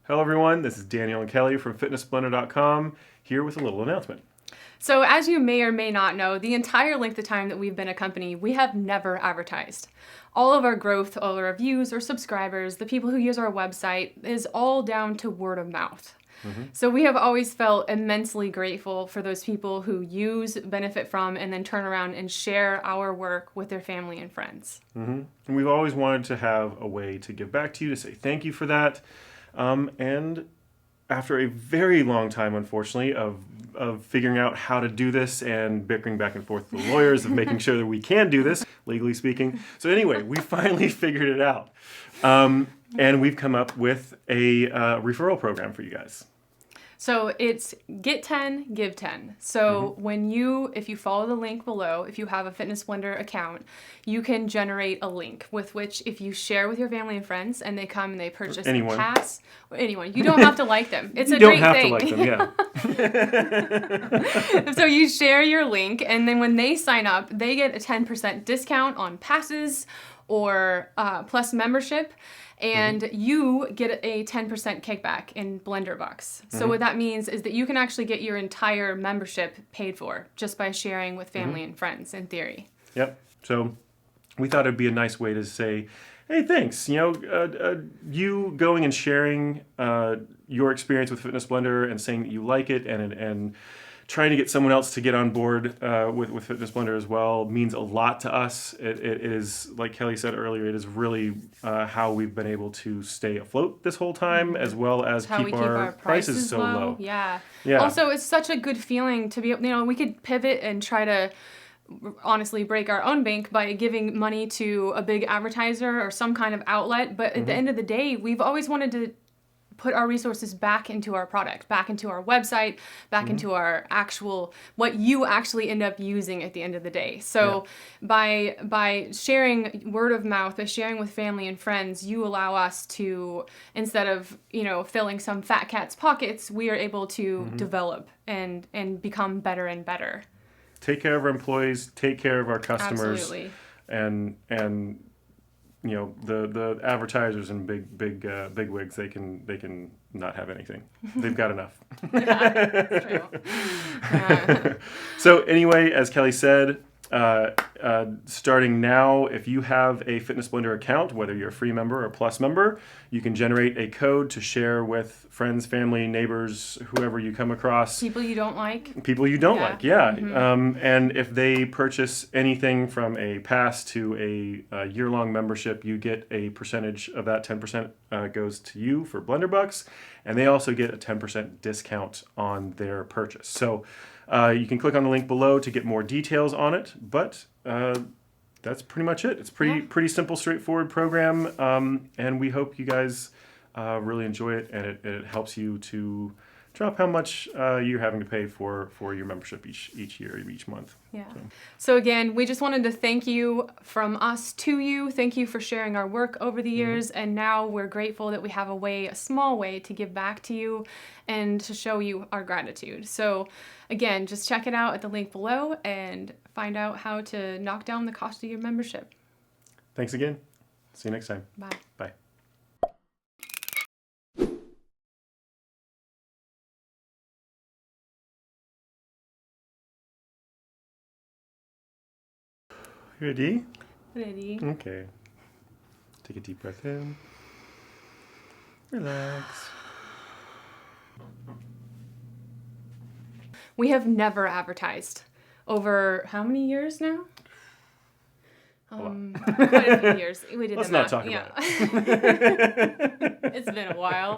Hello everyone, this is Daniel and Kelly from fitnessblender.com here with a little announcement. So as you may or may not know, the entire length of time that we've been a company, we have never advertised. All of our growth, all our views or subscribers, the people who use our website is all down to word of mouth. So we have always felt immensely grateful for those people who use, benefit from, and then turn around and share our work with their family and friends. And we've always wanted to have a way to give back to you, to say thank you for that. And after a very long time, unfortunately, of figuring out how to do this and bickering back and forth with the lawyers of making sure that we can do this, legally speaking. So anyway, we finally figured it out. And we've come up with a referral program for you guys. So it's get 10, give 10. So if you follow the link below, if you have a Fitness Blender account, you can generate a link with which if you share with your family and friends and they come and they purchase a pass, anyone, you don't have to like them. It's a great thing. You don't have to like them, yeah. So you share your link and then when they sign up, they get a 10% discount on passes or plus membership. And you get a 10% kickback in Blender bucks. So what that means is that you can actually get your entire membership paid for just by sharing with family and friends, in theory. Yep. So we thought it'd be a nice way to say, hey, thanks. You going and sharing your experience with Fitness Blender and saying that you like it and trying to get someone else to get on board with Fitness Blender as well means a lot to us. It is, like Kelly said earlier, it is really how we've been able to stay afloat this whole time, as well as keep our prices so low. Yeah. Yeah. Also, it's such a good feeling to be, we could pivot and try to honestly break our own bank by giving money to a big advertiser or some kind of outlet. But at the end of the day, we've always wanted to put our resources back into our product, back into our website, back into our what you actually end up using at the end of the day. So by sharing word of mouth, by sharing with family and friends, you allow us to, instead of, filling some fat cat's pockets, we are able to develop and become better and better. Take care of our employees, take care of our customers. Absolutely. And the advertisers and big wigs, they can not have anything. They've got enough. That's true. So anyway, as Kelly said, starting now, if you have a Fitness Blender account, whether you're a free member or a plus member, you can generate a code to share with friends, family, neighbors, whoever you come across. People you don't like. People you don't like, yeah. And if they purchase anything from a pass to a year-long membership, you get a percentage of that. 10% goes to you for Blender bucks, and they also get a 10% discount on their purchase. So you can click on the link below to get more details on it, but that's pretty much it. It's pretty simple, straightforward program, and we hope you guys really enjoy it, and it helps you to drop how much you're having to pay for your membership each year, each month. Yeah. So again, we just wanted to thank you from us to you. Thank you for sharing our work over the years. And now we're grateful that we have a small way to give back to you and to show you our gratitude. So again, just check it out at the link below and find out how to knock down the cost of your membership. Thanks again. See you next time. Bye. Bye. Ready? Ready. Okay. Take a deep breath in. Relax. We have never advertised over how many years now? Quite a few years. We did Let's the not math. talk about it. It's been a while.